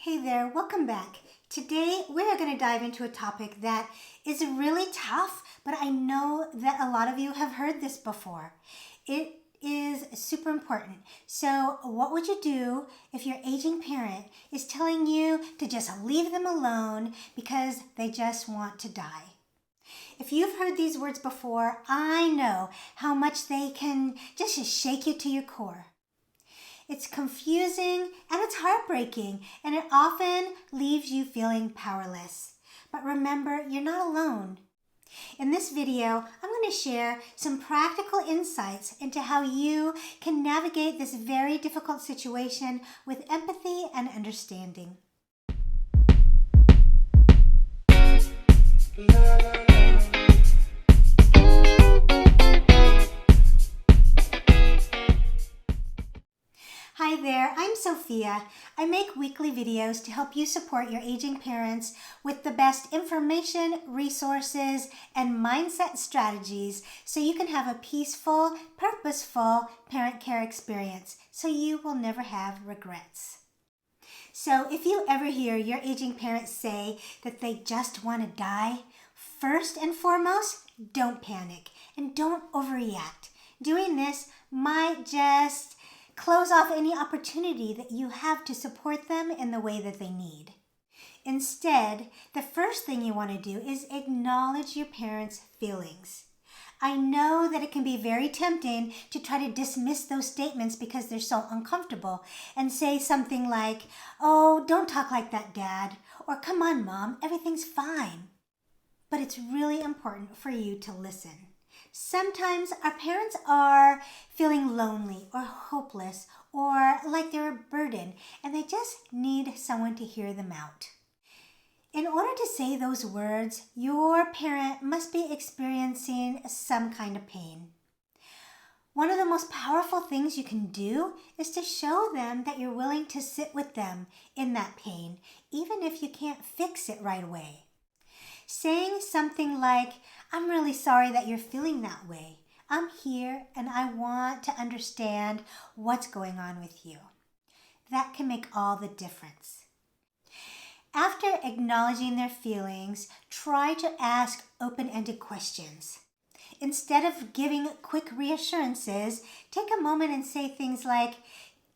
Hey there, welcome back. Today we're going to dive into a topic that is really tough, but I know that a lot of you have heard this before. It is super important. So what would you do if your aging parent is telling you to just leave them alone because they just want to die? If you've heard these words before, I know how much they can just shake you to your core. It's confusing and it's heartbreaking, and it often leaves you feeling powerless. But remember, you're not alone. In this video, I'm going to share some practical insights into how you can navigate this very difficult situation with empathy and understanding. Hi there, I'm Sophia. I make weekly videos to help you support your aging parents with the best information, resources, and mindset strategies so you can have a peaceful, purposeful parent care experience so you will never have regrets. So if you ever hear your aging parents say that they just want to die, first and foremost, don't panic and don't overreact. Doing this might just close off any opportunity that you have to support them in the way that they need. Instead, the first thing you want to do is acknowledge your parents' feelings. I know that it can be very tempting to try to dismiss those statements because they're so uncomfortable and say something like, "Oh, don't talk like that, Dad," or "Come on, Mom, everything's fine." But it's really important for you to listen. Sometimes our parents are feeling lonely or hopeless or like they're a burden, and they just need someone to hear them out. In order to say those words, your parent must be experiencing some kind of pain. One of the most powerful things you can do is to show them that you're willing to sit with them in that pain, even if you can't fix it right away. Saying something like, "I'm really sorry that you're feeling that way. I'm here and I want to understand what's going on with you." That can make all the difference. After acknowledging their feelings, try to ask open-ended questions. Instead of giving quick reassurances, take a moment and say things like,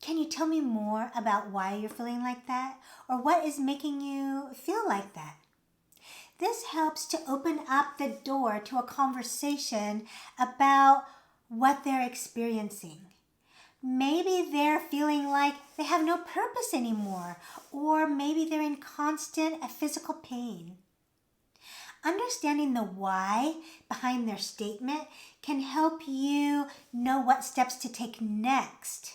"Can you tell me more about why you're feeling like that? Or what is making you feel like that?" This helps to open up the door to a conversation about what they're experiencing. Maybe they're feeling like they have no purpose anymore, or maybe they're in constant physical pain. Understanding the why behind their statement can help you know what steps to take next.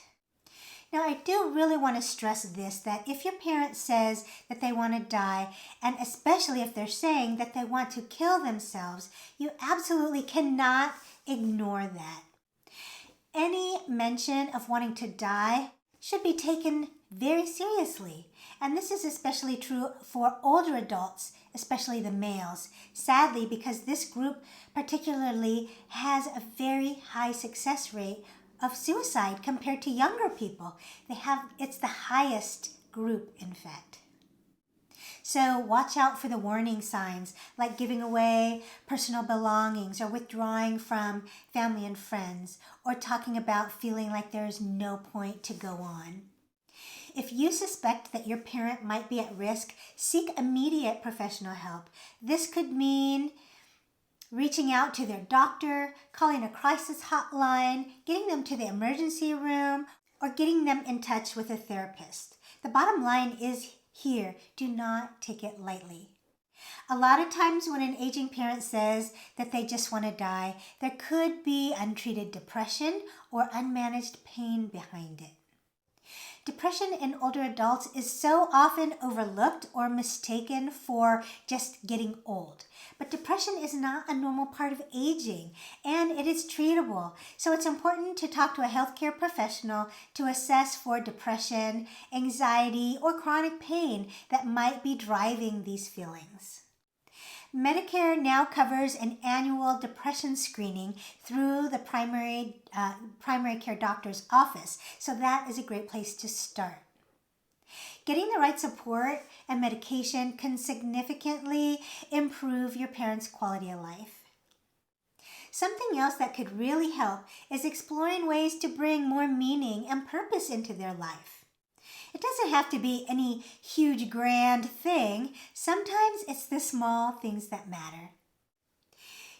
Now, I do really want to stress this, that if your parent says that they want to die, and especially if they're saying that they want to kill themselves, you absolutely cannot ignore that. Any mention of wanting to die should be taken very seriously, and this is especially true for older adults, especially the males. Sadly, because this group particularly has a very high success rate of suicide compared to younger people. It's the highest group, in fact. So watch out for the warning signs, like giving away personal belongings or withdrawing from family and friends, or talking about feeling like there's no point to go on. If you suspect that your parent might be at risk, seek immediate professional help. This could mean reaching out to their doctor, calling a crisis hotline, getting them to the emergency room, or getting them in touch with a therapist. The bottom line is here, do not take it lightly. A lot of times when an aging parent says that they just want to die, there could be untreated depression or unmanaged pain behind it. Depression in older adults is so often overlooked or mistaken for just getting old. But depression is not a normal part of aging, and it is treatable. So it's important to talk to a healthcare professional to assess for depression, anxiety, or chronic pain that might be driving these feelings. Medicare now covers an annual depression screening through the primary care doctor's office, so that is a great place to start. Getting the right support and medication can significantly improve your parents' quality of life. Something else that could really help is exploring ways to bring more meaning and purpose into their life. It doesn't have to be any huge grand thing. Sometimes it's the small things that matter.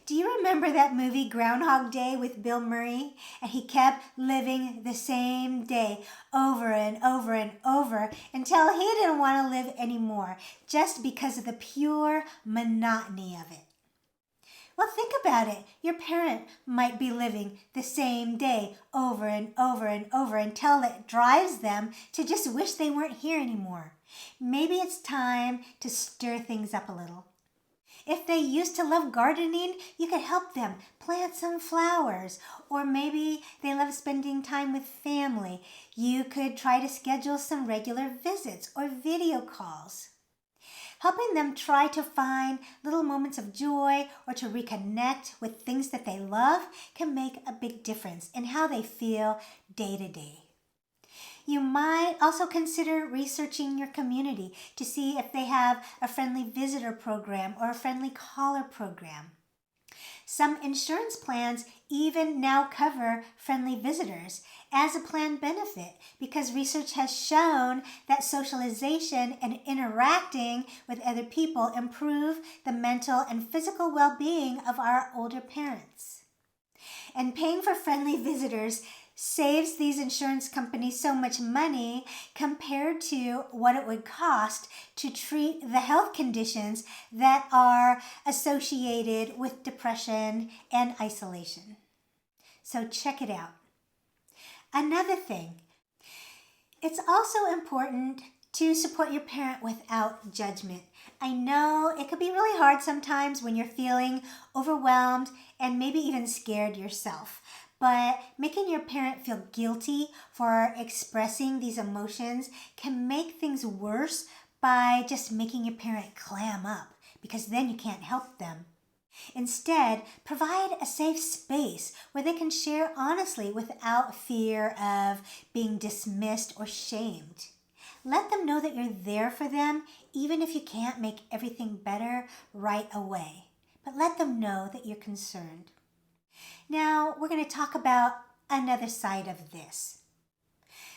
Do you remember that movie Groundhog Day with Bill Murray? And he kept living the same day over and over and over until he didn't want to live anymore, just because of the pure monotony of it. Well, think about it. Your parent might be living the same day over and over and over until it drives them to just wish they weren't here anymore. Maybe it's time to stir things up a little. If they used to love gardening, you could help them plant some flowers. Or maybe they love spending time with family. You could try to schedule some regular visits or video calls. Helping them try to find little moments of joy or to reconnect with things that they love can make a big difference in how they feel day to day. You might also consider researching your community to see if they have a friendly visitor program or a friendly caller program. Some insurance plans even now cover friendly visitors as a planned benefit because research has shown that socialization and interacting with other people improve the mental and physical well-being of our older parents. And paying for friendly visitors saves these insurance companies so much money compared to what it would cost to treat the health conditions that are associated with depression and isolation. So check it out. Another thing, it's also important to support your parent without judgment. I know it could be really hard sometimes when you're feeling overwhelmed and maybe even scared yourself. But making your parent feel guilty for expressing these emotions can make things worse by just making your parent clam up, because then you can't help them. Instead, provide a safe space where they can share honestly without fear of being dismissed or shamed. Let them know that you're there for them, even if you can't make everything better right away. But let them know that you're concerned. Now, we're going to talk about another side of this.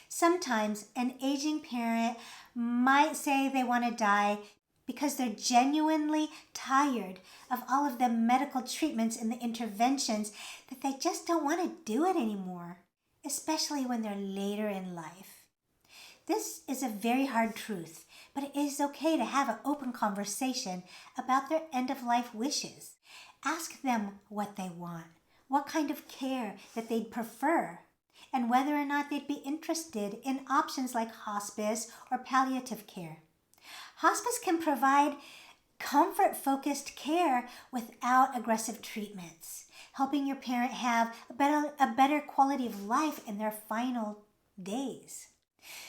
Sometimes an aging parent might say they want to die because they're genuinely tired of all of the medical treatments and the interventions that they just don't want to do it anymore, especially when they're later in life. This is a very hard truth, but it is okay to have an open conversation about their end-of-life wishes. Ask them what they want, what kind of care that they'd prefer, and whether or not they'd be interested in options like hospice or palliative care. Hospice can provide comfort-focused care without aggressive treatments, helping your parent have a better quality of life in their final days.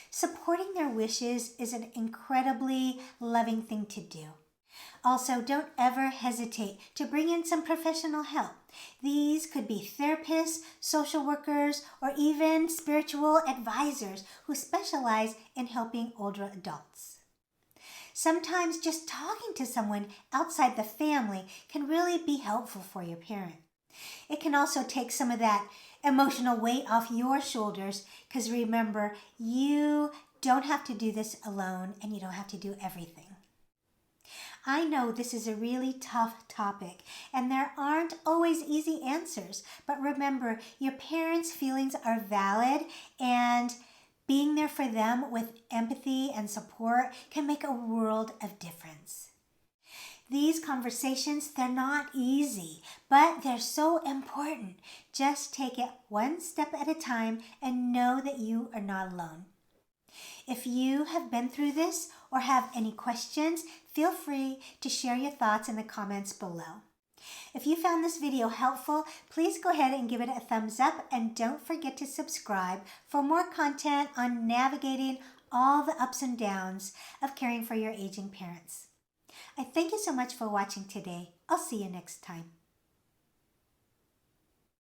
Supporting their wishes is an incredibly loving thing to do. Also, don't ever hesitate to bring in some professional help. These could be therapists, social workers, or even spiritual advisors who specialize in helping older adults. Sometimes just talking to someone outside the family can really be helpful for your parent. It can also take some of that emotional weight off your shoulders, because remember, you don't have to do this alone and you don't have to do everything. I know this is a really tough topic and there aren't always easy answers, but remember, your parents' feelings are valid, and being there for them with empathy and support can make a world of difference. These conversations, they're not easy, but they're so important. Just take it one step at a time and know that you are not alone. If you have been through this or have any questions, feel free to share your thoughts in the comments below. If you found this video helpful, please go ahead and give it a thumbs up, and don't forget to subscribe for more content on navigating all the ups and downs of caring for your aging parents. I thank you so much for watching today. I'll see you next time.